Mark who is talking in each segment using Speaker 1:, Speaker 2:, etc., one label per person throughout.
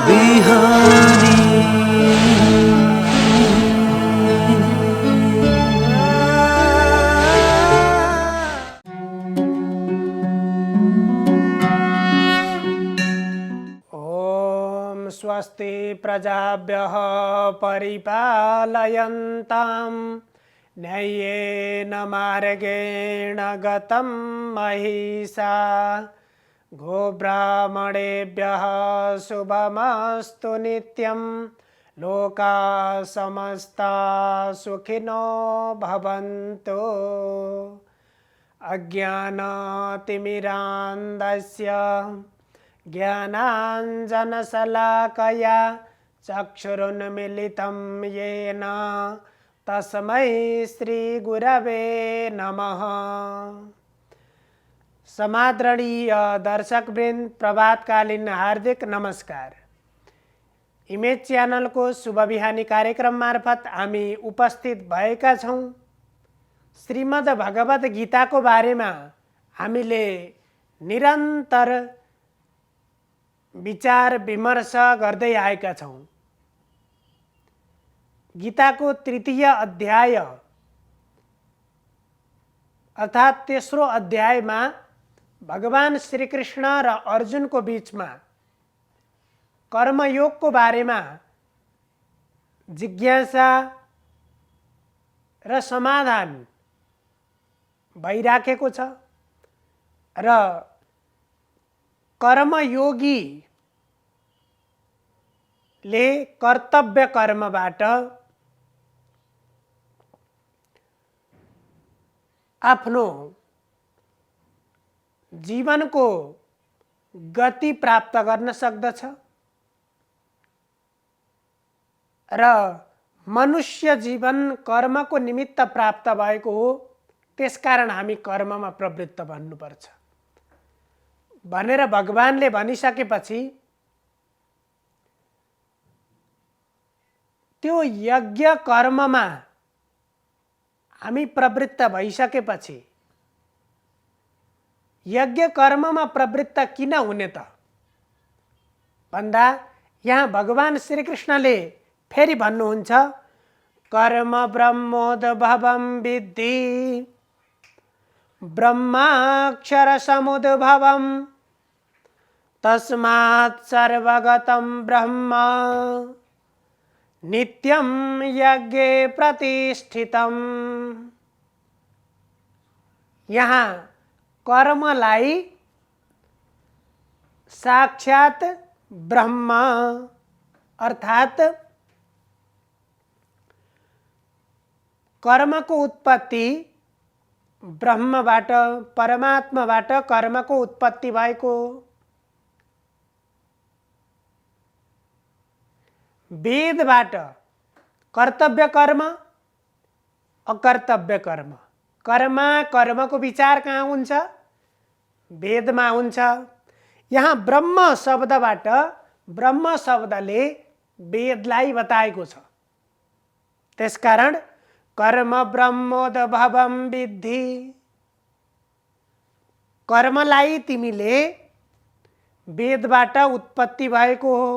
Speaker 1: बिहानी।
Speaker 2: ओम स्वस्ति प्रजाभ्यः परिपालयन्तां न्याय्येन मार्गेण गतं महिषा गोब्राह्मणेभ्यः शुभमस्तु नित्यं लोकाः समस्ताः सुखिनो भवन्तु। अज्ञानतिमिरान्धस्य ज्ञानाञ्जनशलाकया चक्षुरुन्मीलितं येन तस्मै श्रीगुरवे नमः। समादरणीय दर्शकवृन्द, प्रभातकालीन हार्दिक नमस्कार। इमेज च्यानलको शुभ बिहानी कार्यक्रम मार्फत हामी उपस्थित भएका छौँ। श्रीमद् भगवत गीताको बारेमा हामीले निरन्तर विचार विमर्श गर्दै आएका छौँ। गीताको तृतीय अध्याय अर्थात् तेस्रो अध्यायमा भगवान श्रीकृष्ण र अर्जुनको बीचमा कर्मयोगको बारेमा जिज्ञासा र समाधान भइराखेको छ र कर्मयोगीले कर्तव्य कर्मबाट आफ्नो जीवनको गति प्राप्त गर्न सक्दछ र मनुष्य जीवन कर्मको निमित्त प्राप्त भएको हो, त्यसकारण हामी कर्ममा प्रवृत्त बन्नुपर्छ भनेर भगवानले भनिसकेपछि त्यो यज्ञ कर्ममा हामी प्रवृत्त भइसकेपछि यज्ञ कर्ममा प्रवृत्त किन हुने त भन्दा यहाँ भगवान श्रीकृष्णले फेरि भन्नुहुन्छ, कर्म ब्रह्मोद्भवं विद्धि ब्रह्माक्षर समुद्भवं तस्मात् सर्वगतं ब्रह्म नित्यं यज्ञे प्रतिष्ठितम्। यहाँ कर्मलाई साक्षात ब्रह्म अर्थात कर्मको उत्पत्ति ब्रह्मबाट परमात्माबाट कर्मको उत्पत्ति भएको, वेदबाट कर्तव्य कर्म अकर्तव्य कर्म, कर्मको विचार कहाँ हुन्छ? वेदमा हुन्छ। यहाँ ब्रह्म शब्दबाट ब्रह्म शब्दले वेदलाई बताएको छ। त्यसकारण कर्म ब्रह्मोद्भवं विद्धि, कर्मलाई तिमीले वेदबाट उत्पत्ति भएको हो,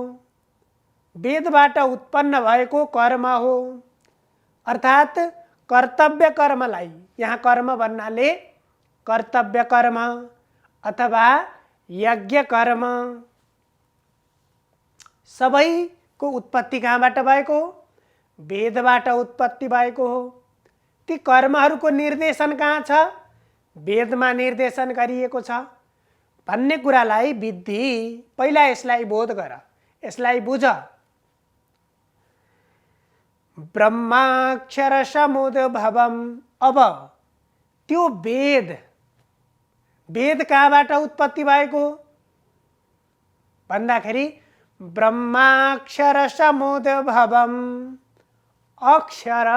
Speaker 2: वेदबाट उत्पन्न भएको कर्म हो अर्थात् कर्तव्य कर्मलाई। यहाँ कर्म भन्नाले कर्तव्य कर्म अथवा यज्ञ कर्म सबैको उत्पत्ति कहाँबाट भएको? वेदबाट उत्पत्ति भएको हो। ती कर्महरूको निर्देशन कहाँ छ? वेदमा निर्देशन गरिएको छ भन्ने कुरालाई विद्धि। पहिला यसलाई बोध गर, यसलाई बुझ। ब्रह्माक्षर समुद्भवम्, अब त्यो वेद कहाँबाट उत्पत्ति भएको भन्दाखेरि ब्रह्माक्षर समुद्भवम्, अक्षर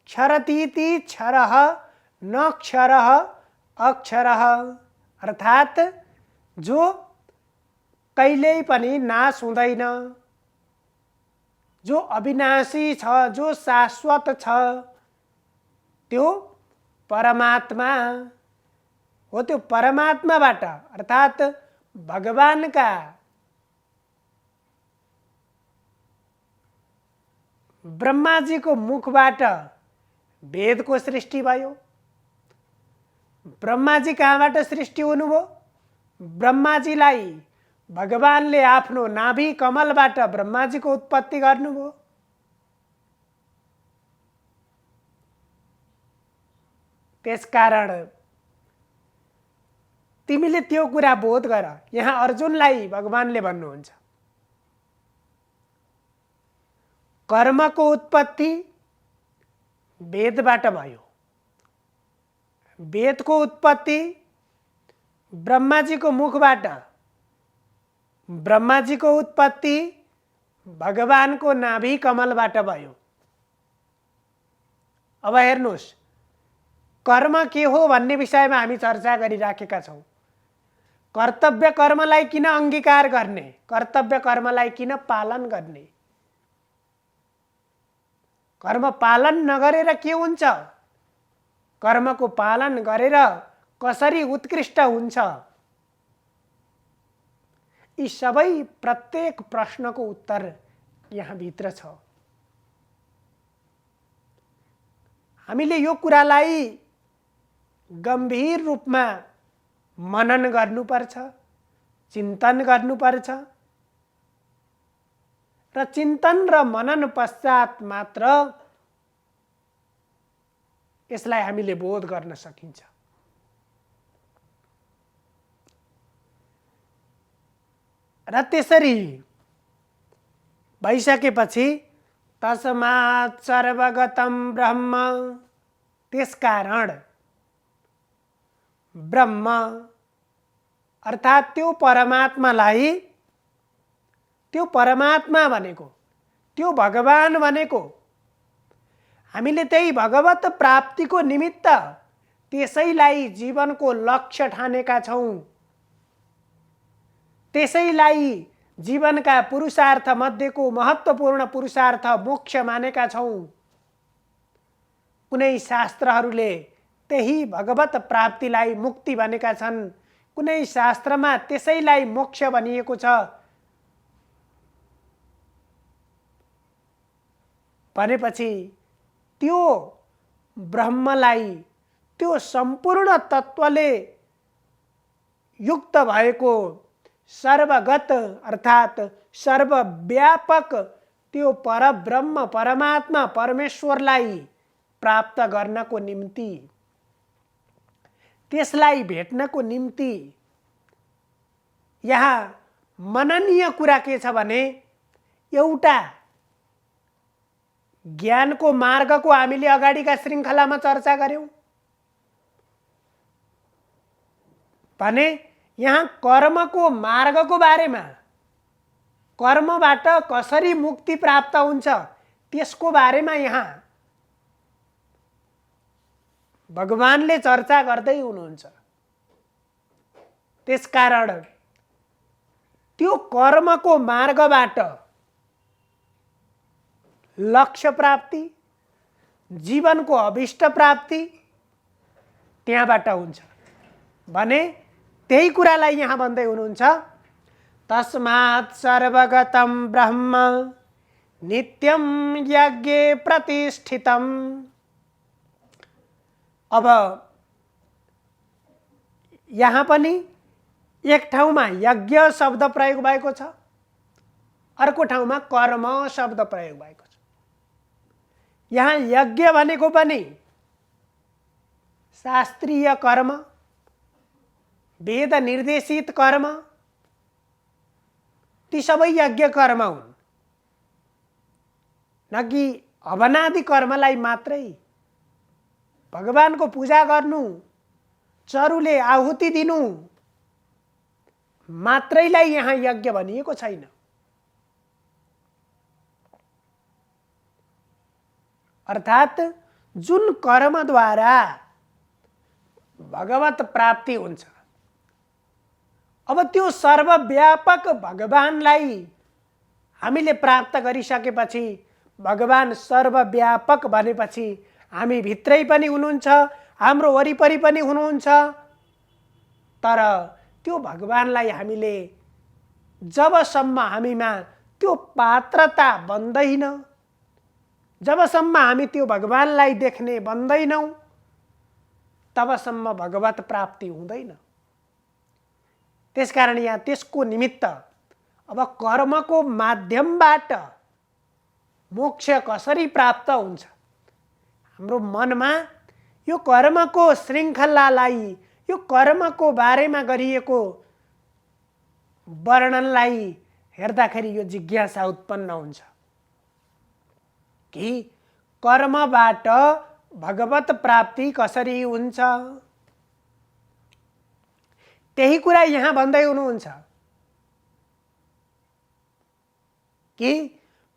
Speaker 2: क्षरतीति क्षरः न क्षरः अक्षरः अर्थात् जो कहिल्यै पनि नाश हुँदैन, जो अविनाशी छ, जो शाश्वत छ, त्यो परमात्मा हो। त्यो परमात्माबाट अर्थात् भगवानका ब्रह्माजीको मुखबाट वेदको सृष्टि भयो। ब्रह्माजी कहाँबाट सृष्टि हुनुभयो? ब्रह्माजीलाई भगवानले आफ्नो नाभि कमलबाट ब्रह्माजीको उत्पत्ति गर्नुभयो। त्यसकारण तिमीले त्यो कुरा बोध गर। यहाँ अर्जुनलाई भगवानले भन्नुहुन्छ कर्मको उत्पत्ति वेदबाट भयो। वेदको उत्पत्ति ब्रह्माजीको मुखबाट, ब्रह्माजीको उत्पत्ति भगवानको नाभि कमलबाट भयो। अब हेर्नुस्, कर्म के हो भन्ने विषयमा हामी चर्चा गरिराखेका छौँ। कर्तव्य कर्मलाई किन अंगीकार गर्ने, कर्तव्य कर्मलाई किन पालन गर्ने? कर्म पालन नगरेर के हुन्छ? कर्मको पालन गरेर कसरी उत्कृष्ट हुन्छ? यी सबै प्रत्येक प्रश्नको उत्तर यहाँ भित्र छ। हामीले यो कुरालाई गम्भीर रूपमा मनन गर्नुपर्छ, चिन्तन गर्नुपर्छ र चिन्तन र मनन पश्चात मात्र यसलाई हामीले बोध गर्न सकिन्छ। र त्यसरी भइसकेपछि तस्मात् सर्वगतं ब्रह्म, त्यसकारण ब्रह्म अर्थात् त्यो परमात्मालाई, त्यो परमात्मा भनेको, त्यो भगवान भनेको हामीले त्यही भगवत प्राप्तिको निमित्त त्यसैलाई जीवनको लक्ष्य ठानेका छौँ। त्यसैलाई जीवनका पुरुषार्थ मध्येको महत्त्वपूर्ण पुरुषार्थ मोक्ष मानेका छौँ। कुनै शास्त्रहरूले त्यही भगवत प्राप्तिलाई मुक्ति भनेका छन्, कुनै शास्त्रमा त्यसैलाई मोक्ष भनिएको छ। भनेपछि त्यो ब्रह्मलाई, त्यो सम्पूर्ण तत्त्वले युक्त भएको सर्वगत अर्थात् सर्वव्यापक त्यो परब्रह्म परमात्मा परमेश्वरलाई प्राप्त गर्नको निम्ति, त्यसलाई भेट्नको निम्ति यहाँ मननीय कुरा के छ भने एउटा ज्ञानको मार्गको हामीले अगाडिका श्रृङ्खलामा चर्चा गर्यौं भने यहाँ कर्मको मार्गको बारेमा, कर्मबाट कसरी मुक्ति प्राप्त हुन्छ त्यसको बारेमा यहाँ भगवानले चर्चा गर्दै हुनुहुन्छ। त्यसकारण त्यो कर्मको मार्गबाट लक्ष्य प्राप्ति, जीवनको अभिष्ट प्राप्ति त्यहाँबाट हुन्छ भने त्यही कुरालाई यहाँ भन्दै हुनुहुन्छ तस्मात् सर्वगतं ब्रह्म नित्यं यज्ञे प्रतिष्ठितम्। अब यहाँ पनि एक ठाउँमा यज्ञ शब्द प्रयोग भएको छ, अर्को ठाउँमा कर्म शब्द प्रयोग भएको छ। यहाँ यज्ञ भनेको पनि शास्त्रीय कर्म, वेद निर्देशित कर्म, ती सबै यज्ञ कर्म हुन्, न कि हवनादि कर्मलाई मात्रै भगवानको पूजा गर्नु, चरुले आहुति दिनु मात्रैलाई यहाँ यज्ञ भनिएको छैन। अर्थात् जुन कर्मद्वारा भगवत प्राप्ति हुन्छ, अब त्यो सर्वव्यापक भगवानलाई हामीले प्राप्त गरिसकेपछि, भगवान सर्वव्यापक भनेपछि हामी भित्रै पनि हुनुहुन्छ, हाम्रो वरिपरि पनि हुनुहुन्छ, तर त्यो भगवानलाई हामीले जबसम्म हामीमा त्यो पात्रता बन्दैन, जबसम्म हामी त्यो भगवानलाई देख्ने बन्दैनौँ, तबसम्म भगवत प्राप्ति हुँदैन। त्यसकारण यहाँ त्यसको निमित्त अब कर्मको माध्यमबाट मोक्ष कसरी प्राप्त हुन्छ, हाम्रो मनमा यो कर्मको श्रृङ्खलालाई, यो कर्मको बारेमा गरिएको वर्णनलाई हेर्दाखेरि यो जिज्ञासा उत्पन्न हुन्छ कि कर्मबाट भगवत प्राप्ति कसरी हुन्छ। त्यही कुरा यहाँ भन्दै हुनुहुन्छ कि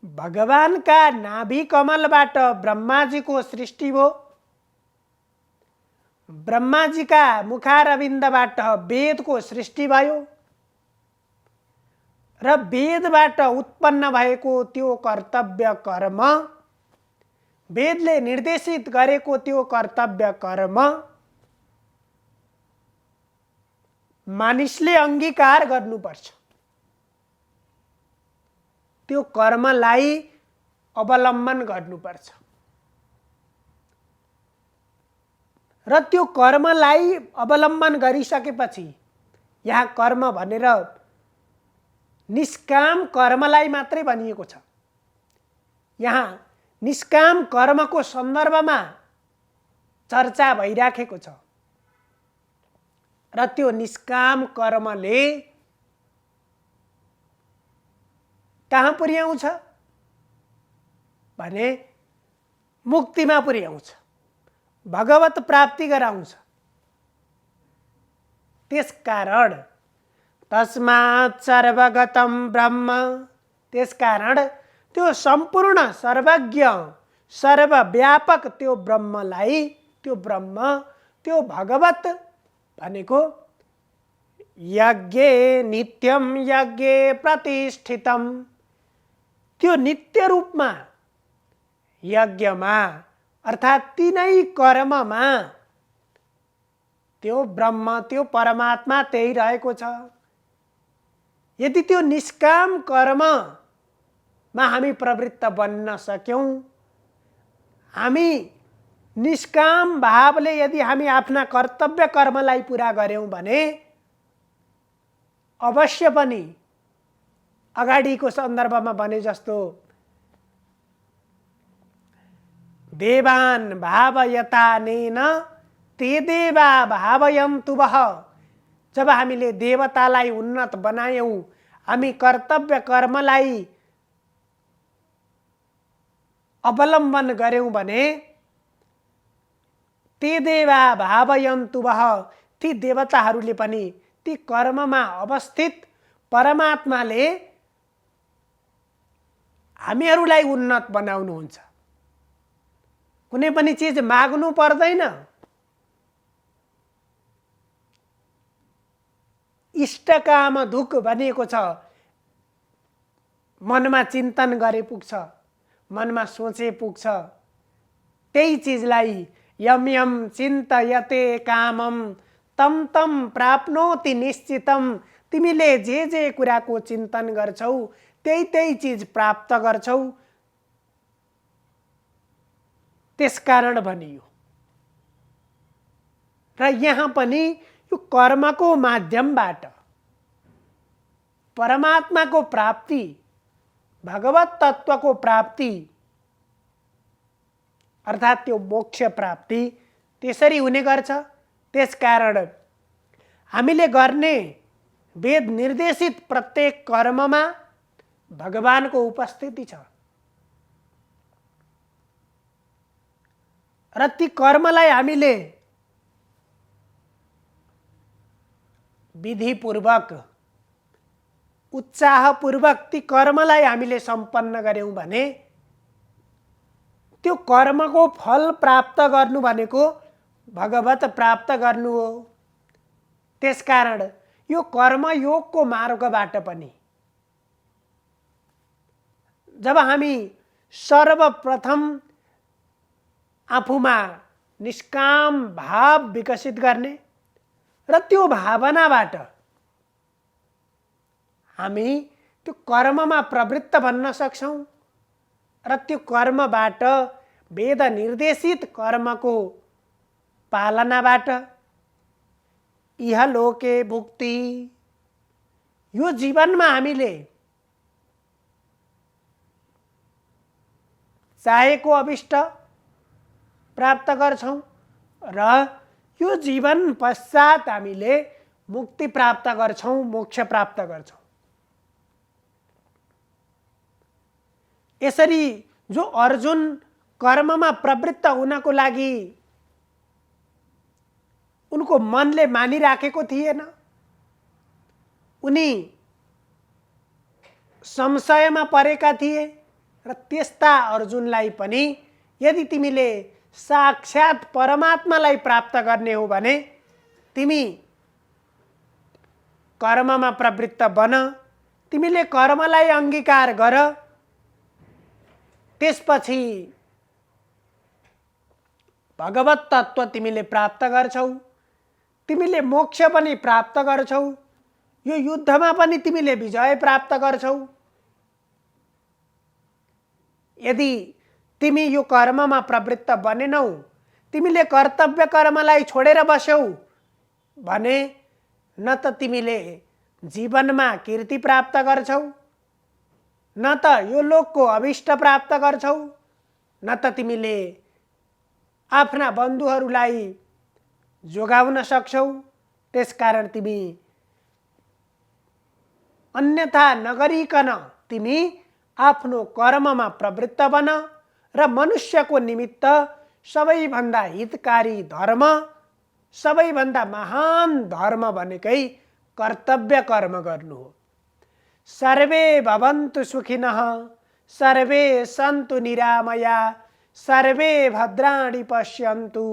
Speaker 2: भगवानका नाभि कमलबाट ब्रह्माजीको सृष्टि भयो, ब्रह्माजीका मुखारविन्दबाट वेदको सृष्टि भयो र वेदबाट उत्पन्न भएको त्यो कर्तव्य कर्म, वेदले निर्देशित गरेको त्यो कर्तव्य कर्म मानिसले अंगीकार गर्नुपर्छ। त्यो कर्मलाई अवलम्बन गर्नुपर्छ र त्यो कर्मलाई अवलम्बन गरिसकेपछि यहाँ कर्म भनेर निष्काम कर्मलाई मात्रै भनिएको छ। यहाँ निष्काम कर्मको सन्दर्भमा चर्चा भइराखेको छ र त्यो निष्काम कर्मले कहाँ पुर्याउँछ भने मुक्तिमा पुर्याउँछ, भगवत प्राप्ति गराउँछ। त्यसकारण तस्मात् सर्वगतं ब्रह्म, त्यसकारण त्यो सम्पूर्ण सर्वज्ञ सर्वव्यापक त्यो ब्रह्मलाई, त्यो ब्रह्म, त्यो भगवत भनेको यज्ञे नित्यम यज्ञे प्रतिष्ठितम, त्यो नित्य रूपमा यज्ञमा अर्थात् तिनै कर्ममा त्यो ब्रह्म, त्यो परमात्मा त्यही रहेको छ। यदि त्यो निष्काम कर्ममा हामी प्रवृत्त बन्न सक्यौं, हामी निष्काम भावले यदि हामी आफ्ना कर्तव्य कर्मलाई पूरा गर्यौं भने अवश्य पनि अगाडिको सन्दर्भमा भने जस्तो देवान् भावयतानेन ते देवा भावयन्तु वः, जब हामीले देवतालाई उन्नत बनायौं, हामी कर्तव्य कर्मलाई अवलम्बन गर्यौं भने ते देवा भावयन्तु वः, ती देवताहरूले पनि ती कर्ममा अवस्थित परमात्माले हामीहरूलाई उन्नत बनाउनुहुन्छ। कुनै पनि चीज माग्नु पर्दैन, इष्टकाम दुख भनिएको छ। मनमा चिन्तन गरे पुग्छ, मनमा सोचे पुग्छ। त्यही चीजलाई यम यम चिन्तयते कामम तम तम प्राप्नोति निश्चितम, तिमीले जे जे कुराको चिन्तन गर्छौ त्यही त्यही चीज प्राप्त गर्छौ। त्यसकारण भनियो र यहाँ पनि यो कर्मको माध्यमबाट परमात्माको प्राप्ति, भगवत तत्त्वको प्राप्ति अर्थात् त्यो मोक्ष प्राप्ति त्यसरी हुने गर्छ। त्यसकारण हामीले गर्ने वेद निर्देशित प्रत्येक कर्ममा भगवानको उपस्थिति छ र ती कर्मलाई हामीले विधिपूर्वक उत्साहपूर्वक ती कर्मलाई हामीले सम्पन्न गर्यौं भने त्यो कर्मको फल प्राप्त गर्नु भनेको भगवत प्राप्त गर्नु हो। त्यसकारण यो कर्मयोगको मार्गबाट पनि जब हामी सर्वप्रथम आफूमा निष्काम भाव विकसित गर्ने र त्यो भावनाबाट हामी त्यो कर्ममा प्रवृत्त बन्न सक्छौँ र त्यो कर्मबाट वेद निर्देशित कर्मको पालनाबाट इहलोके भुक्ति, यो जीवनमा हामीले चाहेको अभिष्ट प्राप्त गर्छौँ र यो जीवन पश्चात हामीले मुक्ति प्राप्त गर्छौँ, मोक्ष प्राप्त गर्छौँ। यसरी जो अर्जुन कर्ममा प्रवृत्त हुनको लागि उनको मनले मानिराखेको थिएन, उनी संशयमा परेका थिए र त्यस्ता अर्जुनलाई पनि यदि तिमीले साक्षात परमात्मालाई प्राप्त गर्ने हो भने तिमी कर्ममा प्रवृत्त बन, तिमीले कर्मलाई अंगीकार गर, त्यसपछि भगवत तत्व तिमीले प्राप्त गर्छौ, तिमीले मोक्ष पनि प्राप्त गर्छौ, यो युद्धमा पनि तिमीले विजय प्राप्त गर्छौ। यदि तिमी यो कर्ममा प्रवृत्त बनेनौ, तिमीले कर्तव्य कर्मलाई छोडेर बस्यौ भने न त तिमीले जीवनमा कीर्ति प्राप्त गर्छौ, न त यो लोकको अभिष्ट प्राप्त गर्छौ, न त तिमीले आफ्ना बन्धुहरूलाई जोगाउन सक्छौ। त्यसकारण तिमी अन्यथा नगरिकन तिमी आफ्नो कर्ममा प्रवृत्त बन र मनुष्यको निमित्त सबैभन्दा हितकारी धर्म, सबैभन्दा महान धर्म भनेकै कर्तव्य कर्म गर्नु हो। सर्वे भवन्तु सुखिनः, सर्वे सन्तु निरामया, सर्वे भद्राणि पश्यन्तु,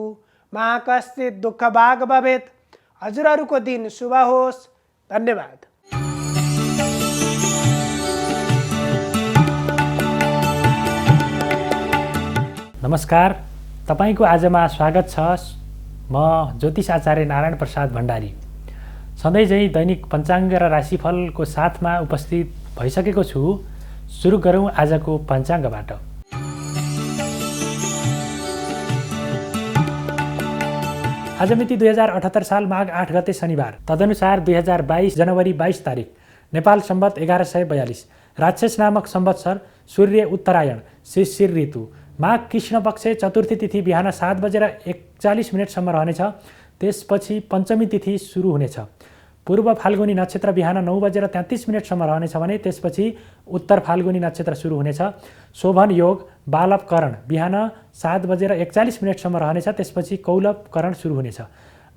Speaker 2: मा कश्चित् दुःखभाग् भवेत्। हजुरहरूको दिन शुभ होस्। धन्यवाद।
Speaker 1: नमस्कार, तपाईको आजमा स्वागत छ। म ज्योतिष आचार्य नारायण प्रसाद भण्डारी सधैँ झैँ दैनिक पञ्चाङ्ग र राशिफलको साथमा उपस्थित भइसकेको छु। सुरु गरौँ आजको पञ्चाङ्गबाट। आज मिति 2078 साल माघ 8 गते शनिबार, तदनुसार 2022 जनवरी 22 तारिक, नेपाल सम्वत 1142, राक्षस नामक संवत्सर, सूर्य उत्तरायण, शिशिर ऋतु, माघ कृष्ण पक्ष चतुर्थी तिथि बिहान 7:41 रहनेछ। त्यसपछि पञ्चमी तिथि सुरु हुनेछ। पूर्व फाल्गुनी नक्षत्र बिहान 9:33 रहनेछ भने त्यसपछि उत्तर फाल्गुनी नक्षत्र सुरु हुनेछ। शोभन योग बालव करण बिहान 7:41 रहनेछ। त्यसपछि कौलव करण सुरु हुनेछ।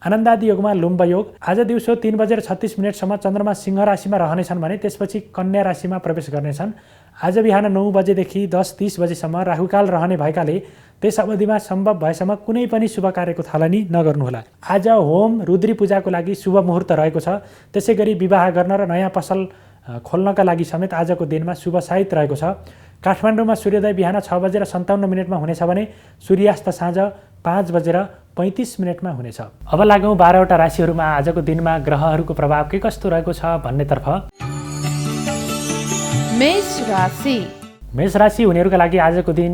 Speaker 1: आनन्दादि योगमा लुम्ब योग आज दिउँसो 3:36 चन्द्रमा सिंह राशिमा रहनेछन् भने त्यसपछि कन्या राशिमा प्रवेश गर्नेछन्। आज बिहान 9 बजेदेखि 10:30 बजेसम्म राहुकाल रहने भएकाले त्यस अवधिमा सम्भव भएसम्म कुनै पनि शुभ कार्यको थालनी नगर्नुहोला। आज होम रुद्री पूजाको लागि शुभ मुहुर्त रहेको छ। त्यसैगरी विवाह गर्न र नयाँ पसल खोल्नका लागि समेत आजको दिनमा शुभ साहित्य रहेको छ। काठमाडौँमा सूर्योदय बिहान 6:57 हुनेछ भने सूर्यास्त साँझ 5:35 हुनेछ। अब लागौँ 12वटा राशिहरूमा आजको दिनमा ग्रहहरूको प्रभाव के कस्तो रहेको छ भन्नेतर्फ। मेष राशि हुनेहरूका लागि आजको दिन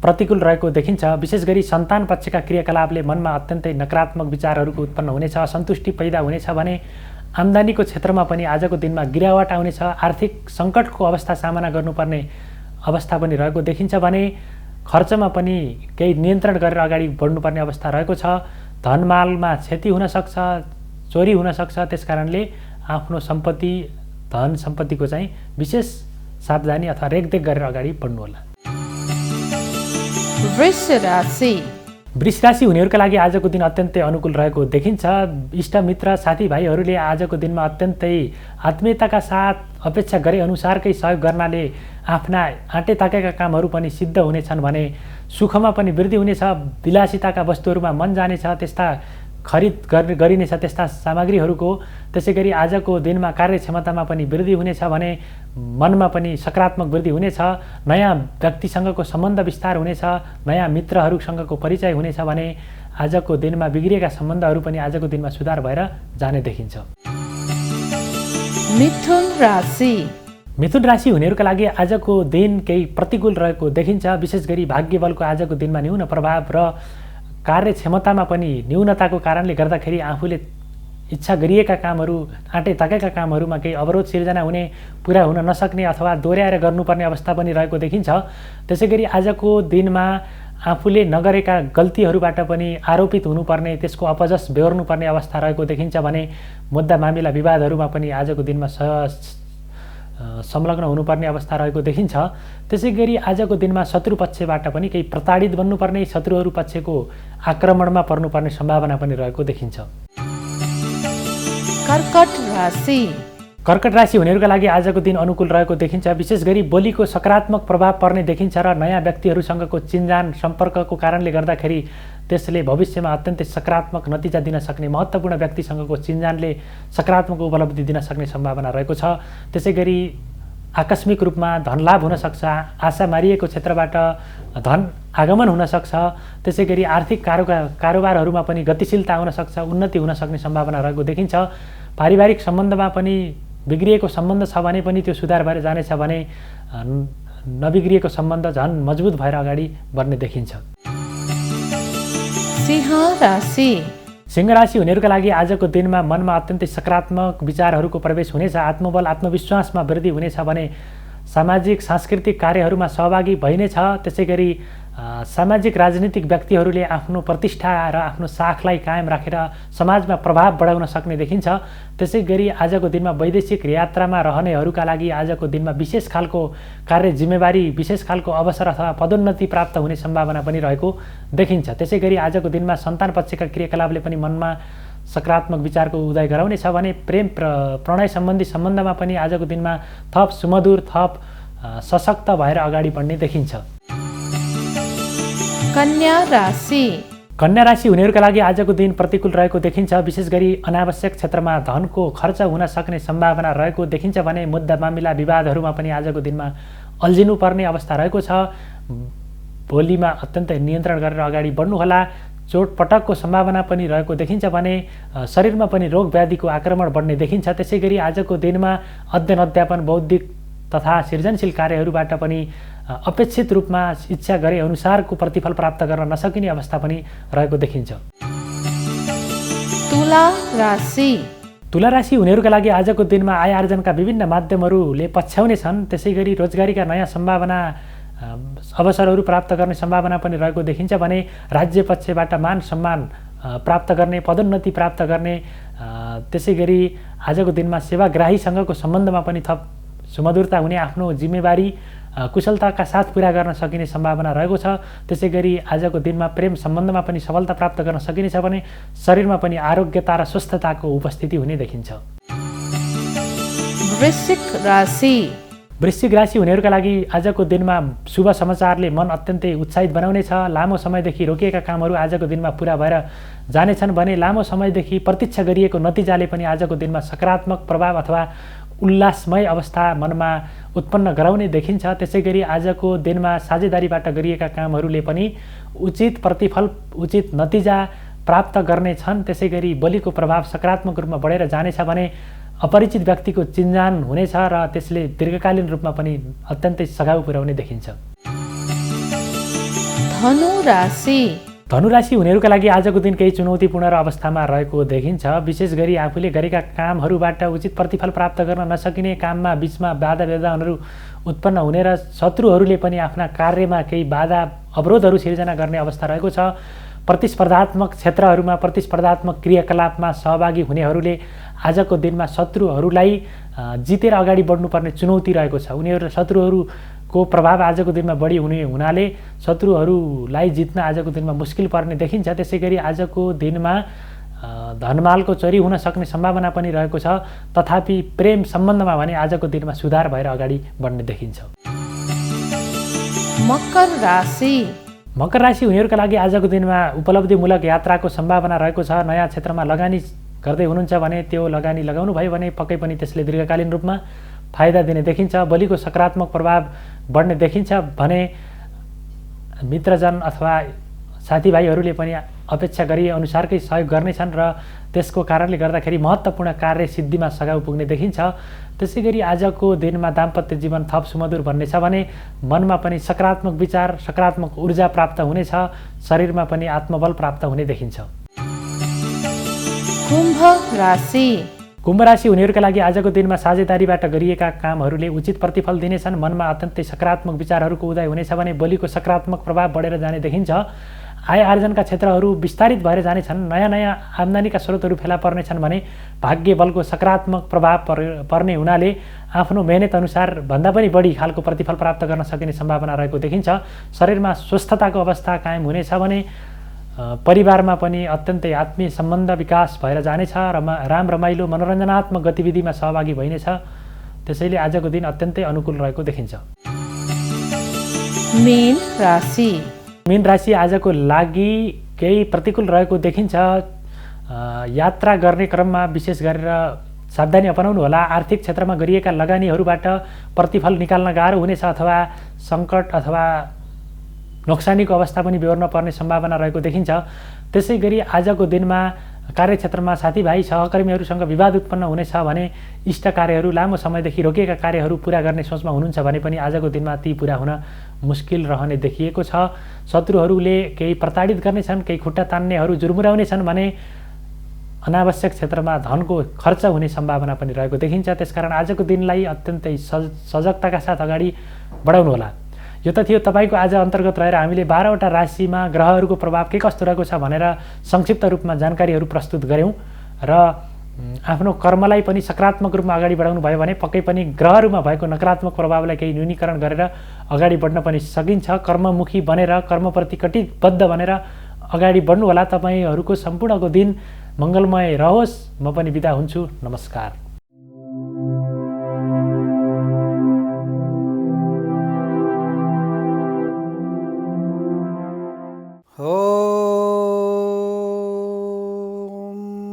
Speaker 1: प्रतिकूल रहेको देखिन्छ। विशेष गरी सन्तान पक्षका क्रियाकलापले मनमा अत्यन्तै नकारात्मक विचारहरूको उत्पन्न हुनेछ, असन्तुष्टि पैदा हुनेछ भने आम्दानीको क्षेत्रमा पनि आजको दिनमा गिरावट आउनेछ। आर्थिक सङ्कटको अवस्था सामना गर्नुपर्ने अवस्था पनि रहेको देखिन्छ भने खर्चमा पनि केही नियन्त्रण गरेर अगाडि बढ्नुपर्ने अवस्था रहेको छ। धनमालमा क्षति हुनसक्छ, चोरी हुनसक्छ। त्यसकारणले आफ्नो सम्पत्ति धन सम्पत्तिको चाहिँ विशेष सावधानी अथवा रेखदेख गरेर अगाडि बढ्नुहोला। वृष राशि हुनेहरूका लागि आजको दिन अत्यन्तै अनुकूल रहेको देखिन्छ। इष्टमित्र साथीभाइहरूले आजको दिनमा अत्यन्तै आत्मीयताका साथ अपेक्षा गरे अनुसारकै सहयोग गर्नाले आफ्ना आँटे ताकेका कामहरू पनि सिद्ध हुनेछन् भने सुखमा पनि वृद्धि हुनेछ। विलासिताका वस्तुहरूमा मन जानेछ, त्यस्ता खरिद गरिनेछ त्यस्ता सामग्रीहरूको। त्यसैगरी आजको दिनमा कार्यक्षमतामा पनि वृद्धि हुनेछ भने मनमा पनि सकारात्मक वृद्धि हुनेछ। नयाँ व्यक्तिसँगको सम्बन्ध विस्तार हुनेछ, नयाँ मित्रहरूसँगको परिचय हुनेछ भने आजको दिनमा बिग्रिएका सम्बन्धहरू पनि आजको दिनमा सुधार भएर जाने देखिन्छ।
Speaker 3: मिथुन राशि
Speaker 1: मिथुन राशि हुनेहरूका लागि आजको दिन केही प्रतिकूल रहेको देखिन्छ। विशेष गरी भाग्य बलको आजको दिनमा न्यून प्रभाव र कार्यक्षमतामा पनि न्यूनताको कारणले गर्दाखेरि आफूले इच्छा गरिएका कामहरू, आँटे ताकेका कामहरूमा केही अवरोध सिर्जना हुने, पुरा हुन नसक्ने अथवा दोहोऱ्याएर गर्नुपर्ने अवस्था पनि रहेको देखिन्छ। त्यसैगरी आजको दिनमा आफूले नगरेका गल्तीहरूबाट पनि आरोपित हुनुपर्ने, त्यसको अपजस बेहोर्नुपर्ने अवस्था रहेको देखिन्छ भने मुद्दा मामिला विवादहरूमा पनि आजको दिनमा संलग्न हुनुपर्ने अवस्था रहेको देखिन्छ। त्यसैगरी आजको दिनमा शत्रु पक्षबाट पनि केही प्रताडित बन्नुपर्ने, शत्रुहरू पक्षको आक्रमणमा पर्नुपर्ने सम्भावना पनि रहेको देखिन्छ।
Speaker 3: कर्कट राशि
Speaker 1: कर्कट राशि हुनेहरूका लागि आजको दिन अनुकूल रहेको देखिन्छ। विशेष गरी बोलीको सकारात्मक प्रभाव पर्ने देखिन्छ र नयाँ व्यक्तिहरूसँगको चिनजान सम्पर्कको कारणले गर्दाखेरि त्यसले भविष्यमा अत्यन्तै सकारात्मक नतिजा दिन सक्ने, महत्त्वपूर्ण व्यक्तिसँगको चिनजानले सकारात्मक उपलब्धि दिन सक्ने सम्भावना रहेको छ। त्यसैगरी आकस्मिक रूपमा धनलाभ हुन सक्छ, आशा मारिएको क्षेत्रबाट धन आगमन हुन सक्छ। त्यसैगरी आर्थिक कारोबारहरूमा पनि गतिशीलता आउन सक्छ, उन्नति हुन सक्ने सम्भावना रहेको देखिन्छ। पारिवारिक सम्बन्धमा पनि बिग्रिएको सम्बन्ध छ भने पनि त्यो सुधार भएर जानेछ भने नबिग्रिएको सम्बन्ध झन् मजबुत भएर अगाडि बढ्ने देखिन्छ।
Speaker 3: सिंह राशि
Speaker 1: सिंह राशि हुनेहरूका लागि आजको दिनमा मनमा अत्यन्तै सकारात्मक विचारहरूको प्रवेश हुनेछ। आत्मबल, आत्मविश्वासमा वृद्धि हुनेछ भने सामाजिक सांस्कृतिक कार्यहरूमा सहभागी भइनेछ। त्यसैगरी सामाजिक राजनीतिक व्यक्तिहरूले आफ्नो प्रतिष्ठा र आफ्नो साखलाई कायम राखेर समाजमा प्रभाव बढाउन सक्ने देखिन्छ। त्यसैगरी आजको दिनमा वैदेशिक यात्रामा रहनेहरूका लागि आजको दिनमा विशेष खालको कार्य जिम्मेवारी, विशेष खालको अवसर अथवा पदोन्नति प्राप्त हुने सम्भावना पनि रहेको देखिन्छ। त्यसैगरी आजको दिनमा सन्तान पक्षका क्रियाकलापले पनि मनमा सकारात्मक विचारको उदय गराउनेछ भने प्रेम प्रणय सम्बन्धी सम्बन्धमा पनि आजको दिनमा थप सुमधुर, थप सशक्त भएर अगाडि बढ्ने देखिन्छ।
Speaker 3: कन्या राशि
Speaker 1: कन्या राशि हुनेहरूका लागि आजको दिन प्रतिकूल रहेको देखिन्छ। विशेष गरी अनावश्यक क्षेत्रमा धनको खर्च हुन सक्ने सम्भावना रहेको देखिन्छ भने मुद्दा मामिला विवादहरूमा पनि आजको दिनमा अल्झिनुपर्ने अवस्था रहेको छ। बोलीमा अत्यन्तै नियन्त्रण गरेर अगाडि बढ्नुहोला। चोटपटकको सम्भावना पनि रहेको देखिन्छ भने शरीरमा पनि रोग व्याधिको आक्रमण बढ्ने देखिन्छ। त्यसैगरी आजको दिनमा अध्ययन अध्यापन, बौद्धिक तथा सृजनशील कार्यहरूबाट पनि अपेक्षित रूपमा इच्छा गरे अनुसारको प्रतिफल प्राप्त गर्न नसकिने अवस्था पनि रहेको देखिन्छ।
Speaker 3: तुला राशि
Speaker 1: तुला राशि हुनेहरूका लागि आजको दिनमा आय आर्जनका विभिन्न माध्यमहरूले पछ्याउने छन्। त्यसैगरी रोजगारीका नयाँ सम्भावना, अवसरहरू प्राप्त गर्ने सम्भावना पनि रहेको देखिन्छ भने राज्य पक्षबाट मान सम्मान प्राप्त गर्ने, पदोन्नति प्राप्त गर्ने, त्यसैगरी आजको दिनमा सेवाग्राहीसँगको सम्बन्धमा पनि थप सुमधुरता हुने, आफ्नो जिम्मेवारी कुशलताका साथ पुरा गर्न सकिने सम्भावना रहेको छ। त्यसैगरी आजको दिनमा प्रेम सम्बन्धमा पनि सफलता प्राप्त गर्न सकिनेछ भने शरीरमा पनि आरोग्यता र स्वस्थताको उपस्थिति हुने देखिन्छ।
Speaker 3: वृश्चिक राशि
Speaker 1: वृश्चिक राशि हुनेहरूका लागि आजको दिनमा शुभ समाचारले मन अत्यन्तै उत्साहित बनाउनेछ। लामो समयदेखि रोकिएका कामहरू आजको दिनमा पुरा भएर जानेछन् भने लामो समयदेखि प्रतीक्षा गरिएको नतिजाले पनि आजको दिनमा सकारात्मक प्रभाव अथवा उल्लासमय अवस्था मनमा उत्पन्न गराउने देखिन्छ। त्यसैगरी आजको दिनमा साझेदारीबाट गरिएका कामहरूले पनि उचित प्रतिफल, उचित नतिजा प्राप्त गर्नेछन्। त्यसैगरी बलिको प्रभाव सकारात्मक रूपमा बढेर जानेछ भने अपरिचित व्यक्तिको चिन्जान हुनेछ र त्यसले दीर्घकालीन रूपमा पनि अत्यन्तै सघाउ पुर्याउने देखिन्छ।
Speaker 3: धनु राशि
Speaker 1: धनु राशि हुनेहरूका लागि आजको दिन केही चुनौतीपूर्ण अवस्थामा रहेको देखिन्छ। विशेष गरी आफूले गरेका कामहरूबाट उचित प्रतिफल प्राप्त गर्न नसकिने, काममा बीचमा बाधा व्यवधानहरू उत्पन्न हुने र शत्रुहरूले पनि आफ्ना कार्यमा केही बाधा अवरोधहरू सिर्जना गर्ने अवस्था रहेको छ। प्रतिस्पर्धात्मक क्षेत्रहरूमा, प्रतिस्पर्धात्मक क्रियाकलापमा सहभागी हुनेहरूले आजको दिनमा शत्रुहरूलाई जितेर अगाडि बढ्नुपर्ने चुनौती रहेको छ। शत्रुहरूको प्रभाव आजको दिनमा बढी हुनाले शत्रुहरूलाई जित्न आजको दिनमा मुस्किल पर्ने देखिन्छ। त्यसैगरी आजको दिनमा धनमालको चोरी हुन सक्ने सम्भावना पनि रहेको छ। तथापि प्रेम सम्बन्धमा भने आजको दिनमा सुधार भएर अगाडि बढ्ने देखिन्छ।
Speaker 3: मकर राशि
Speaker 1: मकर राशि हुनेहरूका लागि आजको दिनमा उपलब्धिमूलक यात्राको सम्भावना रहेको छ। नयाँ क्षेत्रमा लगानी गर्दै हुनुहुन्छ भने त्यो लगानी लगाउनु भयो भने पक्कै पनि त्यसले दीर्घकालीन रूपमा फाइदा दिने देखिन्छ। बलिको सकारात्मक प्रभाव बढ्ने देखिन्छ भने मित्रजन अथवा साथीभाइहरूले पनि अपेक्षा गरिए अनुसारकै सहयोग गर्नेछन् र त्यसको कारणले गर्दाखेरि महत्त्वपूर्ण कार्य सिद्धिमा सघाउ पुग्ने देखिन्छ। त्यसै गरी आजको दिनमा दाम्पत्य जीवन थप सुमधुर बन्नेछ भने मनमा पनि सकारात्मक विचार, सकारात्मक ऊर्जा प्राप्त हुनेछ, शरीरमा पनि आत्मबल प्राप्त हुने देखिन्छ।
Speaker 3: कुम्भ राशि।
Speaker 1: कुम्भ राशि हुनेहरूका लागि आजको दिनमा साझेदारीबाट गरिएका कामहरूले उचित प्रतिफल दिनेछन्। मनमा अत्यन्तै सकारात्मक विचारहरूको उदय हुनेछ भने बोलीको सकारात्मक प्रभाव बढेर जाने देखिन्छ। आय आर्जनका क्षेत्रहरू विस्तारित भएर जानेछन्। नयाँ नयाँ आम्दानीका स्रोतहरू फेला पर्नेछन् भने भाग्य बलको सकारात्मक प्रभाव पर्ने हुनाले आफ्नो मेहनत अनुसार भन्दा पनि बढी खालको प्रतिफल प्राप्त गर्न सकिने सम्भावना रहेको देखिन्छ। शरीरमा स्वस्थताको अवस्था कायम हुनेछ भने परिवारमा पनि अत्यन्तै आत्मीय सम्बन्ध विकास भएर जानेछ। राम रमाइलो मनोरञ्जनात्मक गतिविधिमा सहभागी भइनेछ। त्यसैले आजको दिन अत्यन्तै अनुकूल रहेको देखिन्छ।
Speaker 3: मीन राशि।
Speaker 1: मीन राशि आजको लागि केही प्रतिकूल रहेको देखिन्छ। यात्रा गर्ने क्रममा विशेष गरेर सावधानी अपनाउनु होला। आर्थिक क्षेत्रमा गरिएका लगानीहरूबाट प्रतिफल निकाल्न गाह्रो हुनेछ अथवा सङ्कट अथवा नोक्सानीको अवस्था पनि बेहोर्न पर्ने सम्भावना रहेको देखिन्छ। त्यसै गरी आजको दिनमा कार्यक्षेत्रमा साथीभाइ सहकर्मीहरूसँग विवाद उत्पन्न हुनेछ भने इष्ट कार्यहरू, लामो समयदेखि रोकिएका कार्यहरू पुरा गर्ने सोचमा हुनुहुन्छ भने पनि आजको दिनमा ती पुरा हुन मुस्किल रहने देखिएको छ। शत्रुहरूले केही प्रताडित गर्नेछन्, केही खुट्टा तान्नेहरू जुर्मुराउनेछन् भने अनावश्यक क्षेत्रमा धनको खर्च हुने सम्भावना पनि रहेको देखिन्छ। त्यसकारण आजको दिनलाई अत्यन्तै सजगताका साथ अगाडि बढाउनुहोला। यो त थियो तपाईँको आज अन्तर्गत रहेर हामीले 12वटा राशिमा ग्रहहरूको प्रभाव के कस्तो रहेको छ भनेर संक्षिप्त रूपमा जानकारीहरू प्रस्तुत गऱ्यौँ र आफ्नो कर्मलाई पनि सकारात्मक रूपमा अगाडि बढाउनु भयो भने पक्कै पनि ग्रहहरूमा भएको नकारात्मक प्रभावलाई केही न्यूनीकरण गरेर अगाडि बढ्न पनि सकिन्छ। कर्ममुखी बनेर, कर्मप्रति कटिबद्ध बनेर अगाडि बढ्नुहोला। तपाईँहरूको सम्पूर्णको दिन मङ्गलमय रहोस्। म पनि बिदा हुन्छु। नमस्कार।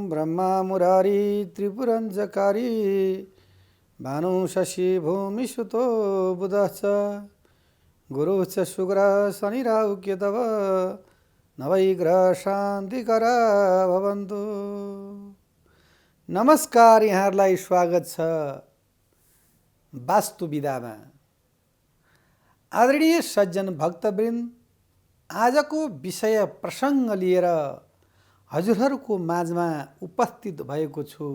Speaker 4: ब्रह्मा मुरारी त्रिपुरञ्जकारी भानु शशि भूमि सुतो बुधश्च गुरुश्च शुक्र शनि राहु केतव नवैग्रह शान्तिकर भवन्तु। नमस्कार, यहाँहरूलाई स्वागत छ वास्तु विधामा। आदरणीय सज्जन भक्तवृन्द, आजको विषय प्रसङ्ग लिएर हजुरहरूको माझमा उपस्थित भएको छु।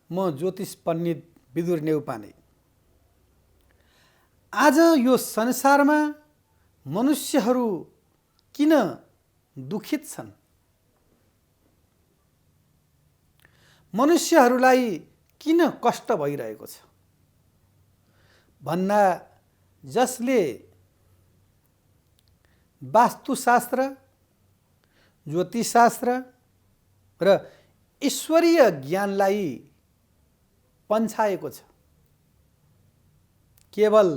Speaker 4: म ज्योतिष पण्डित विदुर नेउपाने। आज यो संसारमा मनुष्यहरू किन दुखित छन्, मनुष्यहरूलाई किन कष्ट भइरहेको छ भन्दा जसले वास्तुशास्त्र, ज्योतिषशास्त्र र ईश्वरीय ज्ञानलाई पन्छाएको छ, केवल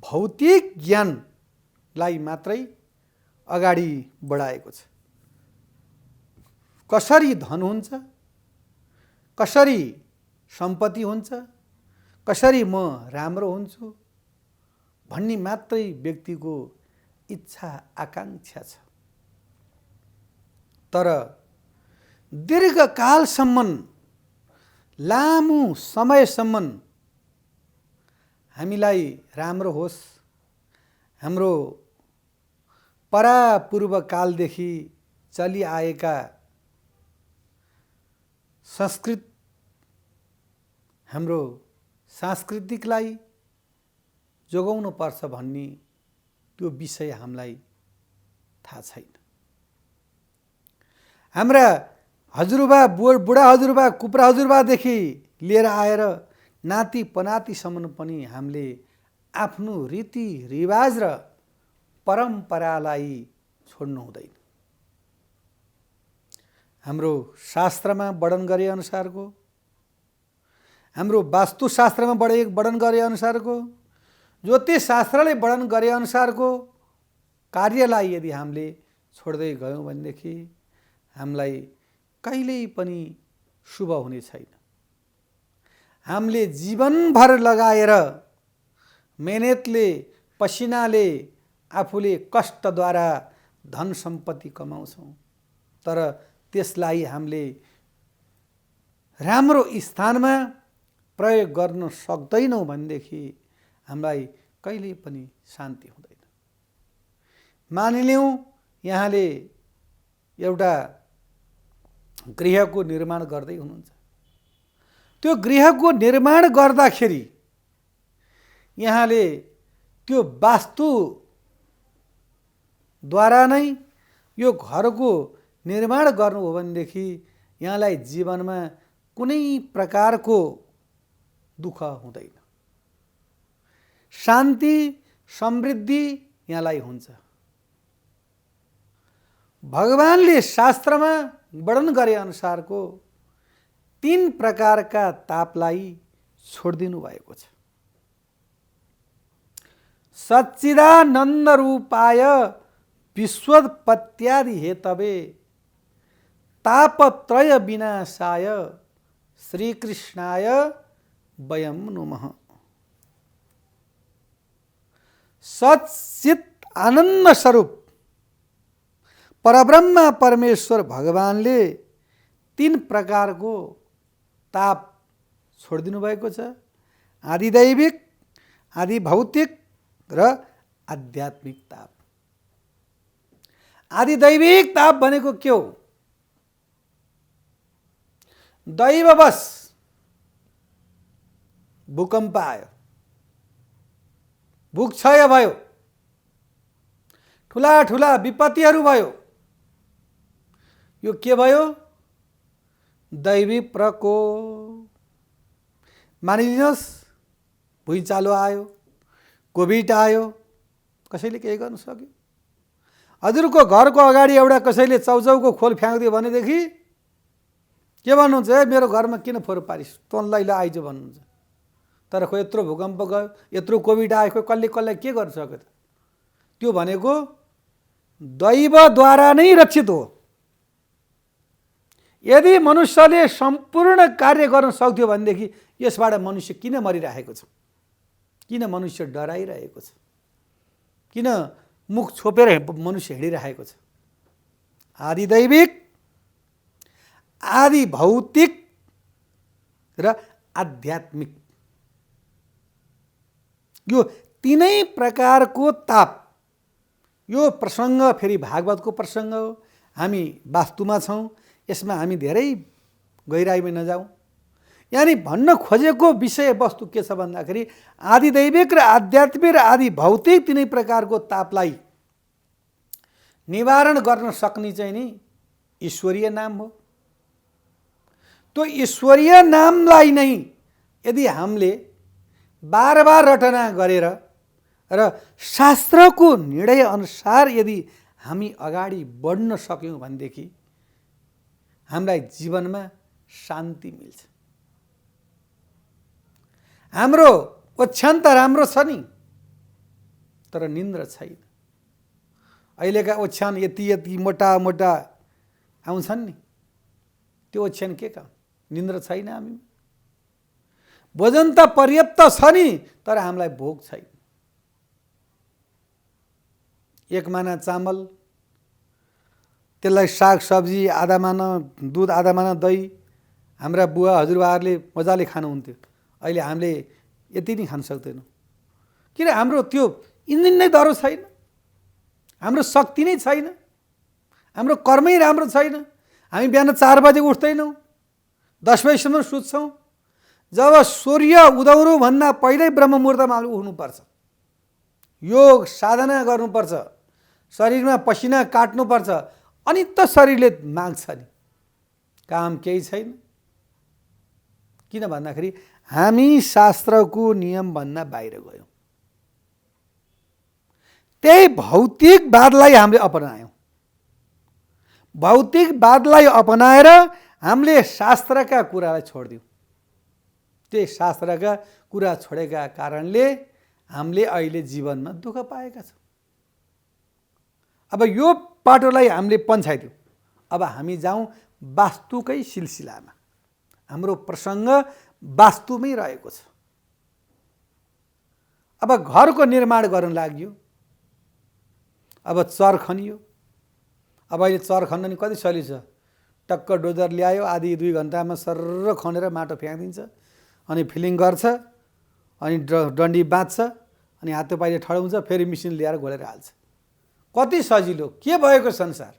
Speaker 4: भौतिक ज्ञानलाई मात्रै अगाडि बढाएको छ। कसरी धन हुन्छ, कसरी सम्पत्ति हुन्छ, कसरी म राम्रो हुन्छु भन्ने मात्रै व्यक्तिको इच्छा आकाङ्क्षा छ। तर दीर्घकालसम्म, लामो समयसम्म हामीलाई राम्रो होस्, हाम्रो परापूर्व कालदेखि चलिआएका संस्कृत, हाम्रो सांस्कृतिकलाई जोगाउनु पर्छ भन्ने त्यो विषय हामीलाई थाहा छैन। हाम्रा हजुरबा, बुढा हजुरबा, कुप्रा हजुरबादेखि लिएर आएर नाति पनातिसम्म पनि हामीले आफ्नो रीतिरिवाज र परम्परालाई छोड्नु हुँदैन। हाम्रो शास्त्रमा वर्णन गरे अनुसारको, हाम्रो वास्तुशास्त्रमा वर्णन गरे अनुसारको, ज्योतिष शास्त्रले वर्णन गरे अनुसारको कार्यलाई यदि हामीले छोड्दै गयौँ भनेदेखि हामीलाई कहिल्यै पनि शुभ हुने छैन। हामीले जीवनभर लगाएर मेहनतले, पसिनाले, आफूले कष्टद्वारा धन सम्पत्ति कमाउँछौँ, तर त्यसलाई हामीले राम्रो स्थानमा प्रयोग गर्न सक्दैनौँ भनेदेखि हामीलाई कहिल्यै पनि शान्ति हुँदैन। मानिलिउँ यहाँले एउटा गृहको निर्माण गर्दै हुनुहुन्छ, त्यो गृहको निर्माण गर्दाखेरि यहाँले त्यो वास्तुद्वारा नै यो घरको निर्माण गर्नु हो भनेदेखि यहाँलाई जीवनमा कुनै प्रकारको दुःख हुँदैन, शान्ति समृद्धि यहाँलाई हुन्छ। भगवानले शास्त्रमा वर्णन गरे अनुसारको 3 प्रकारका तापलाई छोडिदिनु भएको छ। सच्चिदानन्द रूपाय विश्वोत्पत्त्यादि हेतवे तापत्रय विनाशाय श्रीकृष्णाय वयं नुमः। सच्चित आनन्द स्वरूप परब्रह्म परमेश्वर भगवानले 3 प्रकारको ताप छोडिदिनु भएको छ। आदिदैविक, आदि भौतिक र आध्यात्मिक ताप। आदिदैविक ताप भनेको के हो? दैववश भूकम्प आयो, भूक्षय भयो, ठुला ठुला विपत्तिहरू भयो, यो के भयो? दैवी प्रकोप। मानिलिनुहोस् भुइँचालो आयो, कोभिड आयो, कसैले केही गर्न सक्यो? हजुरको घरको अगाडि एउटा कसैले चौचौको खोल फ्याँक्दियो भनेदेखि के भन्नुहुन्छ? मेरो घरमा किन फोहोर पारिस्, तँलाई ल आइज भन्नुहुन्छ। तर खो यत्रो भूकम्प गयो, यत्रो कोभिड आयो, खो कसले के गर्न सक्यो त? त्यो भनेको दैवद्वारा नै रक्षित हो। यदि मनुष्यले सम्पूर्ण कार्य गर्न सक्थ्यो भनेदेखि यसबाट मनुष्य किन मरिरहेको छ? किन मनुष्य डराइरहेको छ? किन मुख छोपेर मनुष्य हिँडिरहेको छ? आदिदैविक, आदि भौतिक र आध्यात्मिक, यो 3 प्रकारको ताप। यो प्रसङ्ग फेरि भागवतको प्रसङ्ग हो। हामी वास्तुमा छौँ, यसमा हामी धेरै गहिराइमा नजाउँ। यानी भन्न खोजेको विषय वस्तु के छ भन्दाखेरि आदिदैविक र आध्यात्मिक र आदि भौतिक 3 प्रकारको तापलाई निवारण गर्न सक्ने चाहिँ नि ईश्वरीय नाम हो। त्यो ईश्वरीय नामलाई नै यदि हामीले बार बार रटना गरेर र शास्त्रको निर्णय अनुसार यदि हामी अगाडि बढ्न सक्यौँ भनेदेखि हामीलाई जीवनमा शान्ति मिल्छ। हाम्रो ओछ्यान त राम्रो छ नि, तर निन्द्रा छैन। अहिलेका ओछ्यान यति यति मोटा मोटा आउँछन् नि, त्यो ओछ्यान के काम? निन्द्रा छैन। हामी भोजन त पर्याप्त छ नि, तर हामीलाई भोक छैन। 1 माना चामल, त्यसलाई साग सब्जी, आधा माना दुध, आधा माना दही हाम्रा बुवा हजुरबाहरूले मजाले खानुहुन्थ्यो। अहिले हामीले यति नै खान सक्दैनौँ। किन? हाम्रो त्यो इन्जिन नै दह्रो छैन, हाम्रो शक्ति नै छैन, हाम्रो कर्मै राम्रो छैन। हामी बिहान 4 बजे उठ्दैनौँ, 10 बजीसम्म सुत्छौँ। जब सूर्य उदाउनु भन्दा पहिल्यै ब्रह्ममुहूर्तमा हामीले उठ्नुपर्छ, योग साधना गर्नुपर्छ, शरीरमा पसिना काट्नुपर्छ, अनि त शरीरले माग्छ नि। काम केही छैन। किन भन्दाखेरि हामी शास्त्रको नियमभन्दा बाहिर गयौँ। त्यही भौतिकवादलाई हामीले अपनायौँ। भौतिकवादलाई अपनाएर हामीले शास्त्रका कुरालाई छोडिदियौँ। त्यही शास्त्रका कुरा छोडेका कारणले हामीले अहिले जीवनमा दुःख पाएका छौँ। अब यो पाटोलाई हामीले पन्छाइदियौँ। अब हामी जाउँ वास्तुकै सिलसिलामा। हाम्रो प्रसङ्ग वास्तुमै रहेको छ। अब घरको निर्माण गर्न लाग्यो, अब चर खनियो, अब अहिले चर खन्न नि कति सजिलो छ, टक्क डोजर ल्यायो, आधी 2 घन्टामा सर्र खनेर माटो फ्याँकिदिन्छ, अनि फिलिङ गर्छ, अनि डन्डी बाँध्छ, अनि हाते पाइले ठडाउँछ, फेरि मेसिन ल्याएर घोलेर हाल्छ। कति सजिलो, के भएको संसार।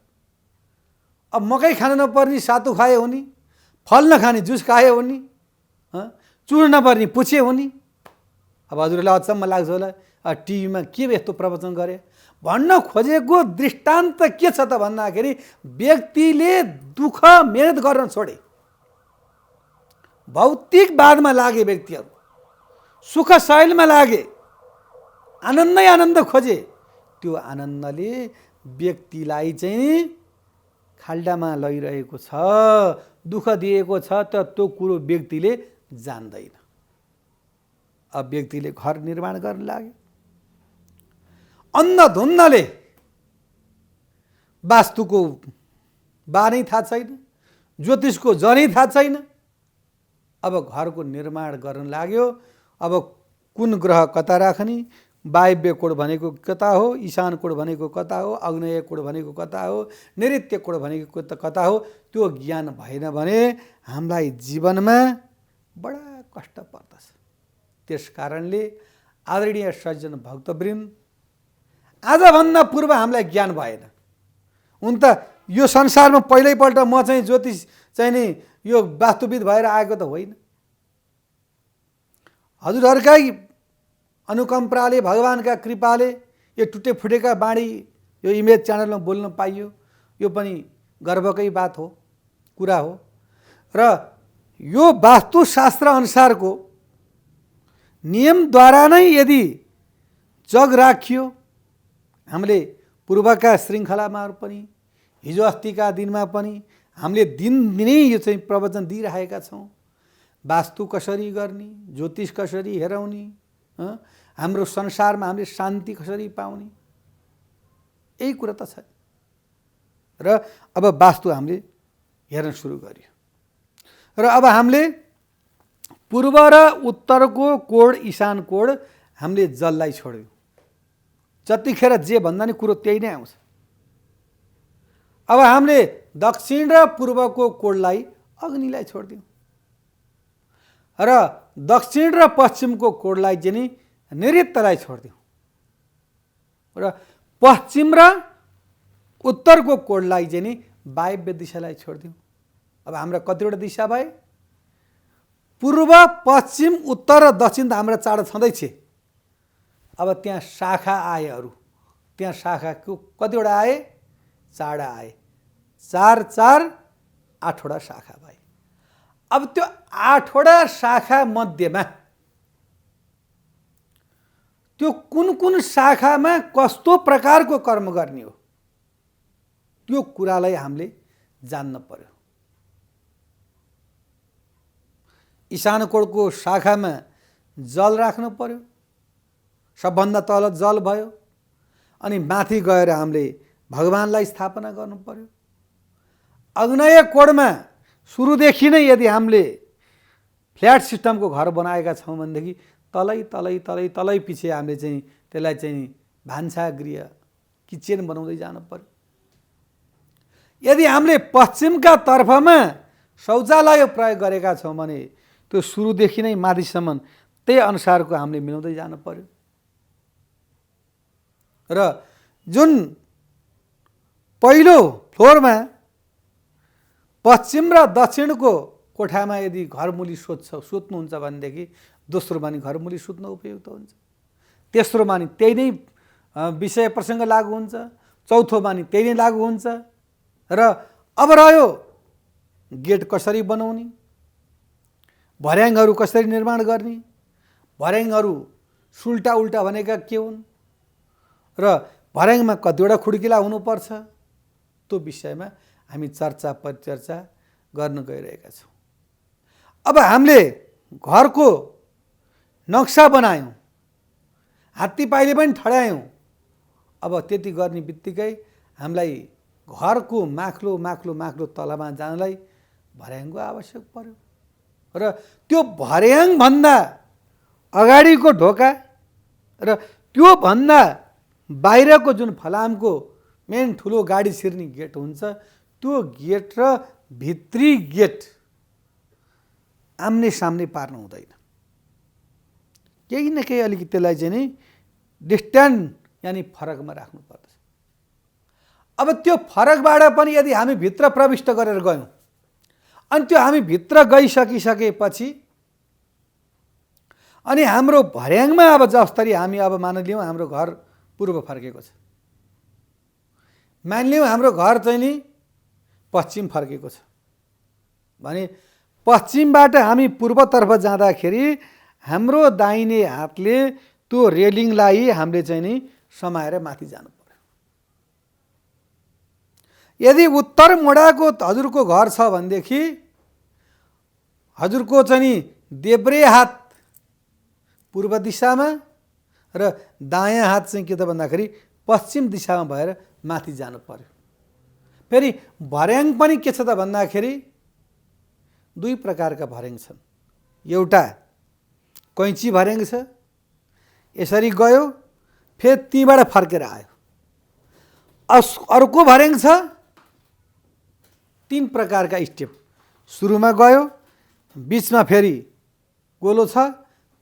Speaker 4: अब मकै खान नपर्ने सातु खाए हो नि, फल नखाने जुस खाए हो नि, चुर नपर्ने पुछे हो नि। अब हजुरलाई अचम्म लाग्छ होला, टिभीमा के यस्तो प्रवचन गरे। भन्न खोजेको दृष्टान्त के छ त भन्दाखेरि व्यक्तिले दुःख मेहनत गर्न छोडे, भौतिकवादमा लागे व्यक्तिहरू, सुख शैलमा लागे, आनन्दै आनन्द खोजे। त्यो आनन्दले व्यक्तिलाई चाहिँ खाल्डामा लैरहेको छ, दुःख दिएको छ, त त्यो कुरो व्यक्तिले जान्दैन। अब व्यक्तिले घर निर्माण गर्न लाग्यो, अन्धधुन्नले वास्तुको बानै थाहा छैन, ज्योतिषको जनै थाहा छैन। अब घरको निर्माण गर्न लाग्यो। अब कुन ग्रह कता राख्ने, वायव्य कोण भनेको कता हो, ईशान कोण भनेको कता हो, आग्नेय कोण भनेको कता हो, नैऋत्य कोण भनेको कता हो, त्यो ज्ञान भएन भने हामीलाई जीवनमा बडा कष्ट पर्दछ। त्यस कारणले आदरणीय सज्जन भक्तवृन्द, आजभन्दा पूर्व हामीलाई ज्ञान भएन। हुन त यो संसारमा पहिल्यैपल्ट म चाहिँ ज्योतिष चाहिँ नि यो वास्तुविद भएर आएको त होइन। हजुरहरूकै अनुकम्पाले, भगवानका कृपाले यो टुटे फुटेका बाणी यो इमेज च्यानलमा बोल्न पाइयो, यो पनि गर्वकै बात हो, कुरा हो। र यो वास्तुशास्त्र अनुसारको नियमद्वारा नै यदि जग राखियो, हामीले पूर्वका श्रृङ्खलामा पनि हिजो अस्तिका दिनमा पनि हामीले दिनदिनै यो चाहिँ प्रवचन दिइरहेका छौँ। वास्तु कसरी गर्ने, ज्योतिष कसरी हेराउने, हाम्रो संसारमा हामीले शान्ति कसरी पाउने, यही कुरा त छ। र अब वास्तु हामीले हेर्न सुरु गर्यो। र अब हामीले पूर्व र उत्तरको कोण, ईशान कोण हामीले जललाई छोड्यौँ। जतिखेर जे भन्दा नि कुरो त्यही नै आउँछ। अब हामीले दक्षिण र पूर्वको कोणलाई, अग्निलाई छोडिदियौँ, र दक्षिण र पश्चिमको कोणलाई चाहिँ नि नैऋत्यलाई छोडिदियौँ, र पश्चिम र उत्तरको कोणलाई चाहिँ नि वायव्य दिशालाई छोडिदियौँ। अब हाम्रा कतिवटा दिशा भए? पूर्व, पश्चिम, उत्तर र दक्षिण त हाम्रा चाडा छँदैछ। अब त्यहाँ शाखा आए, अरू त्यहाँ शाखाको कतिवटा आए? चाडा आए। 4 4 8वटा शाखा भए। अब त्यो 8वटा शाखा मध्येमा त्यो कुन कुन शाखामा कस्तो प्रकारको कर्म गर्ने हो, त्यो कुरालाई हामीले जान्न पर्यो। ईशान कोणको शाखामा जल राख्नु पर्यो, सबभन्दा तल जल भयो। अनि माथि गएर हामीले भगवानलाई स्थापना गर्नु पर्यो। आग्नेय कोणमा सुरुदेखि नै यदि हामीले फ्ल्याट सिस्टमको घर बनाएका छौँ भनेदेखि तलै तलै तलै तलै पछि हामीले चाहिँ त्यसलाई चाहिँ भान्सागृह, किचन बनाउँदै जानु पर्यो। यदि हामीले पश्चिमका तर्फमा शौचालय प्रयोग गरेका छौँ भने त्यो सुरुदेखि नै माथिसम्म त्यही अनुसारको हामीले मिलाउँदै जानु पर्यो। र जुन पहिलो फ्लोरमा पश्चिम र दक्षिणको कोठामा यदि घरमुली सुत्नुहुन्छ भनेदेखि दोस्रो मानि घरमुली सुत्न उपयुक्त हुन्छ, तेस्रो मानि त्यही नै विषय प्रसङ्ग लागु हुन्छ, चौथो मानि त्यही नै लागु हुन्छ। र अब रह्यो गेट कसरी बनाउने, भर्याङहरू कसरी निर्माण गर्ने, भर्याङहरू सुल्टा उल्टा भनेका के हुन्, र भर्याङमा कतिवटा खुड्किला हुनुपर्छ, त्यो विषयमा हामी चर्चा परिचर्चा गर्न गइरहेका छौँ। अब हामीले घरको नक्सा बनायौँ, हात्ती पाइले पनि ठड्यायौँ। अब त्यति गर्ने बित्तिकै हामीलाई घरको माथिल्लो माथिल्लो माथिल्लो तलामा जानलाई भर्याङको आवश्यक पर्यो। र त्यो भर्याङभन्दा अगाडिको ढोका र त्योभन्दा बाहिरको जुन फलामको मेन ठुलो गाडी छिर्ने गेट हुन्छ, त्यो गेट र भित्री गेट आम्ने सामने पार्नु हुँदैन। केही न केही अलिकति त्यसलाई चाहिँ नि डिस्टेन्स यानि फरकमा राख्नु पर्दछ। अब त्यो फरकबाट पनि यदि हामी भित्र प्रविष्ट गरेर गयौँ अनि त्यो हामी भित्र गइसकिसकेपछि अनि हाम्रो भर्याङमा अब जसरी हामी अब मानिलिउँ हाम्रो घर पूर्व फर्केको छ, मानिलिउँ हाम्रो घर चाहिँ नि पश्चिम फर्केको छ भने पश्चिमबाट हामी पूर्वतर्फ जाँदाखेरि हाम्रो दाहिने हातले त्यो रेलिङलाई हामीले चाहिँ नि समाएर माथि जानु पर्यो। यदि उत्तर मोडाको हजुरको घर छ भनेदेखि हजुरको चाहिँ नि देब्रे हात पूर्व दिशामा र दायाँ हात चाहिँ के त भन्दाखेरि पश्चिम दिशामा भएर माथि जानु पर्यो। फेरि भर्याङ पनि के छ त भन्दाखेरि दुई प्रकारका भर्याङ छन्। एउटा कैँची भर्याङ छ, यसरी गयो फेरि तीबाट फर्केर आयो। अर्को भर्याङ छ, तीन प्रकारका स्टेप, सुरुमा गयो बिचमा फेरि गोलो छ,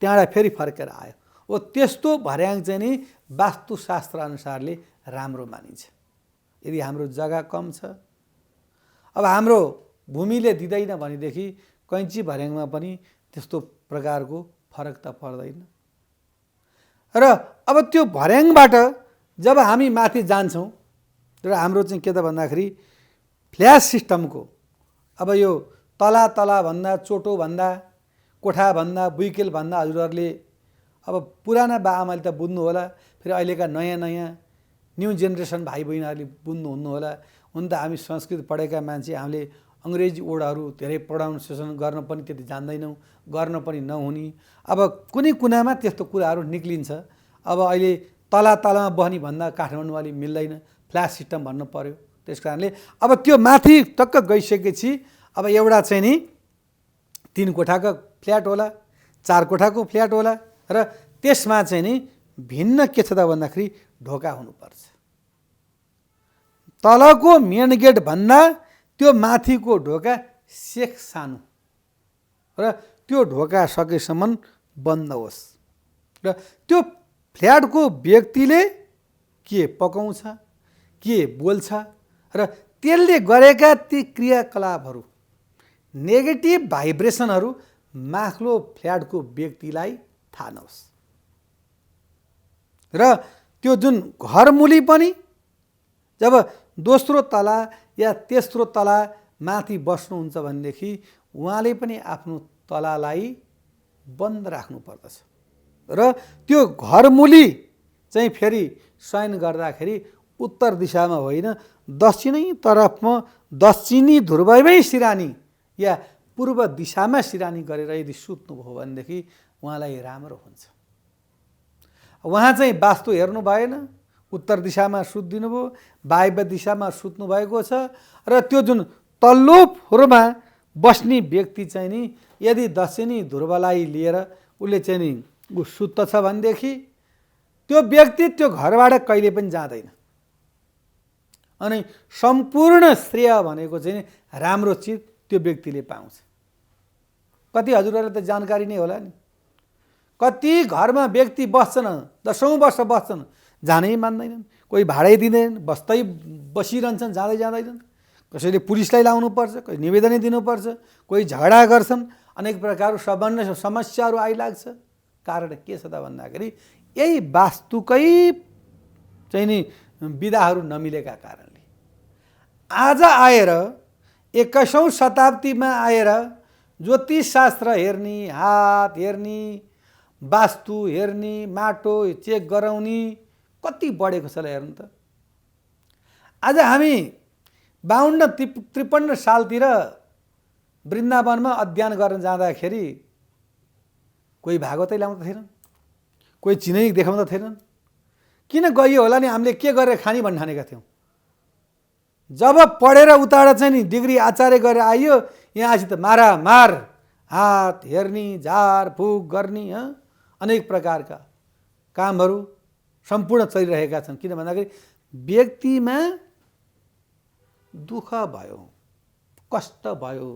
Speaker 4: त्यहाँबाट फेरि फर्केर आयो। ओ त्यस्तो भर्याङ चाहिँ नि वास्तुशास्त्र अनुसारले राम्रो मानिन्छ। यदि हाम्रो जग्गा कम छ, अब हाम्रो भूमिले दिँदैन भनेदेखि कैँची भर्याङमा पनि त्यस्तो प्रकारको फरक त पर्दैन। र अब त्यो भर्याङबाट जब हामी माथि जान्छौँ र हाम्रो चाहिँ के त भन्दाखेरि फ्ल्यास सिस्टमको अब यो तला भन्दा चोटो भन्दा कोठा भन्दा बुइकेल भन्दा हजुरहरूले अब पुराना बाआमाले त बुझ्नु होला, फेरि अहिलेका नयाँ न्यू जेनेरेसन भाइ बहिनीहरूले बुझ्नुहुन्न होला। हुन त हामी संस्कृत पढेका मान्छे, हामीले अङ्ग्रेजी वर्डहरू धेरै प्रोनाउन्सिएसन गर्न पनि त्यति जान्दैनौँ, गर्न पनि नहुने। अब कुनै कुनामा त्यस्तो कुराहरू निक्लिन्छ। अब अहिले तलामा बस्ने भन्दा काठमाडौँवाली मिल्दैन, फ्ल्यास सिस्टम भन्नु पर्यो। त्यस कारणले अब त्यो माथि टक्क गइसकेपछि अब एउटा चाहिँ नि 3 कोठाको फ्ल्याट होला, 4 कोठाको फ्ल्याट होला र त्यसमा चाहिँ नि भिन्न के छ त भन्दाखेरि ढोका हुनुपर्छ। तलको मेन गेट भन्दा त्यो माथिको ढोका सेक सानो र त्यो ढोका सकेसम्म बन्द होस् र त्यो फ्ल्याटको व्यक्तिले के पकाउँछ, के बोल्छ र त्यसले गरेका ती क्रियाकलापहरू नेगेटिभ भाइब्रेसनहरू माथिल्लो फ्ल्याटको व्यक्तिलाई थाहा नहोस्। र त्यो जुन घरमुली पनि जब दोस्रो तला या तेस्रो तला माथि बस्नुहुन्छ भनेदेखि उहाँले पनि आफ्नो तलालाई बन्द राख्नु पर्दछ र त्यो घरमुली चाहिँ फेरि शयन गर्दाखेरि उत्तर दिशामा होइन दक्षिणी तर्फमा दक्षिणी ध्रुवमै सिरानी या पूर्व दिशामा सिरानी गरेर यदि सुत्नुभयो भनेदेखि उहाँलाई राम्रो हुन्छ। उहाँ चाहिँ वास्तु हेर्नु भएन, उत्तर दिशामा सुत्दिनु भयो, वायव्य दिशामा सुत्नु भएको छ र त्यो जुन तल्लो फ्लोरमा बस्ने व्यक्ति चाहिँ नि यदि दक्षिणी ध्रुवलाई लिएर उसले चाहिँ नि सुत्छ भनेदेखि त्यो व्यक्ति त्यो घरबाट कहिले पनि जाँदैन। अनि सम्पूर्ण श्रेय भनेको चाहिँ राम्रो चिज त्यो व्यक्तिले पाउँछ। कति हजुरहरूलाई त जानकारी नै होला नि, कति घरमा व्यक्ति बस्छन्, 10औं वर्ष बस्छन्, जानै मान्दैनन्, कोही भाडै दिँदैन, बसिरहन्छन्, जाँदै जाँदैनन्, कसैले पुलिसलाई लाउनुपर्छ, कोही निवेदनै दिनुपर्छ, कोही झगडा गर्छन्, अनेक प्रकारको समस्याहरू आइलाग्छ। कारण के छ त भन्दाखेरि यही वास्तुकै चाहिँ नि विधाहरू नमिलेका कारणले आज आएर 21औं शताब्दीमा आएर ज्योतिषशास्त्र हेर्ने, हात हेर्ने, वास्तु हेर्ने, माटो चेक गराउने कति बढेको छ हेर्नु त। आज हामी 52-53 सालतिर वृन्दावनमा अध्ययन गर्न जाँदाखेरि कोही भागवतै ल्याउँदा थिएनन्, कोही चिनै देखाउँदा थिएनन्। किन गइयो होला नि, हामीले के गरेर खाने भन्ने ठानेका थियौँ। जब पढेर उताबाट चाहिँ नि डिग्री आचार्य गरेर आइयो, यहाँ आएपछि त मारामार हात हेर्ने, झारफुक गर्ने, अनेक प्रकारका कामहरू सम्पूर्ण चलिरहेका छन्। किन भन्दाखेरि व्यक्तिमा दुःख भयो, कष्ट भयो,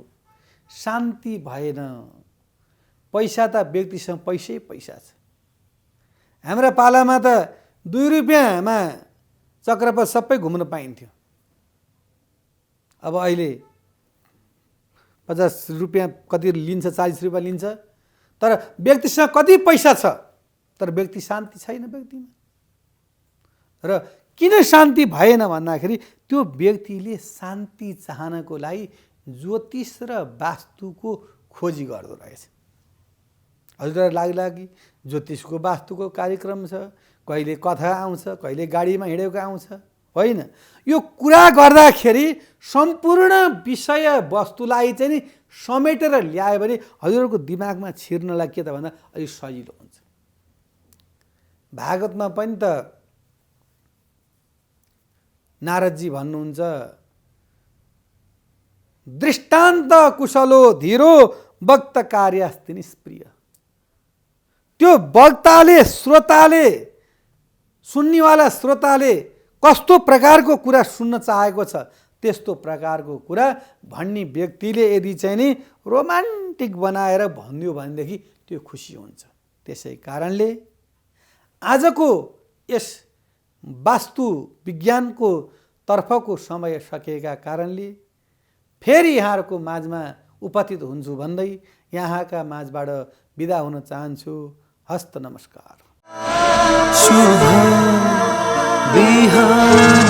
Speaker 4: शान्ति भएन। पैसा त व्यक्तिसँग पैसै पैसा छ। हाम्रा पालामा त 2 रुपियाँमा चक्रपथ सबै घुम्न पाइन्थ्यो। अब अहिले 50 रुपियाँ कति लिन्छ, 40 रुपियाँ लिन्छ। तर व्यक्तिसँग कति पैसा छ, तर व्यक्ति शान्ति छैन व्यक्तिमा। र किन शान्ति भएन भन्दाखेरि त्यो व्यक्तिले शान्ति चाहनको लागि ज्योतिष र वास्तुको खोजी गर्दो रहेछ। हजुरलाई लाग्ला कि ज्योतिषको वास्तुको कार्यक्रम छ, कहिले कथा आउँछ, कहिले गाडीमा हिँडेको आउँछ, होइन। यो कुरा गर्दाखेरि सम्पूर्ण विषय वस्तुलाई चाहिँ नि समेटेर ल्यायो भने हजुरहरूको दिमागमा छिर्नलाई के त भन्दा अलिक सजिलो हुन्छ। भागवतमा पनि त नारदजी भन्नुहुन्छ, दृष्टान्त कुशलो धीरो वक्त कार्यास्ति निष्प्रिय। त्यो वक्ताले, श्रोताले, सुन्नेवाला श्रोताले कस्तो प्रकारको कुरा सुन्न चाहेको छ त्यस्तो प्रकारको कुरा भन्ने व्यक्तिले यदि चाहिँ नि रोमान्टिक बनाएर भनिदियो भनेदेखि त्यो खुसी हुन्छ। त्यसै कारणले आजको यस वास्तु विज्ञानको तर्फको समय सकेका कारणले फेरि यहाँहरूको माझमा उपस्थित हुन्छु भन्दै यहाँका माझबाट बिदा हुन चाहन्छु। हस्त नमस्कार।
Speaker 5: शुभ बिहान।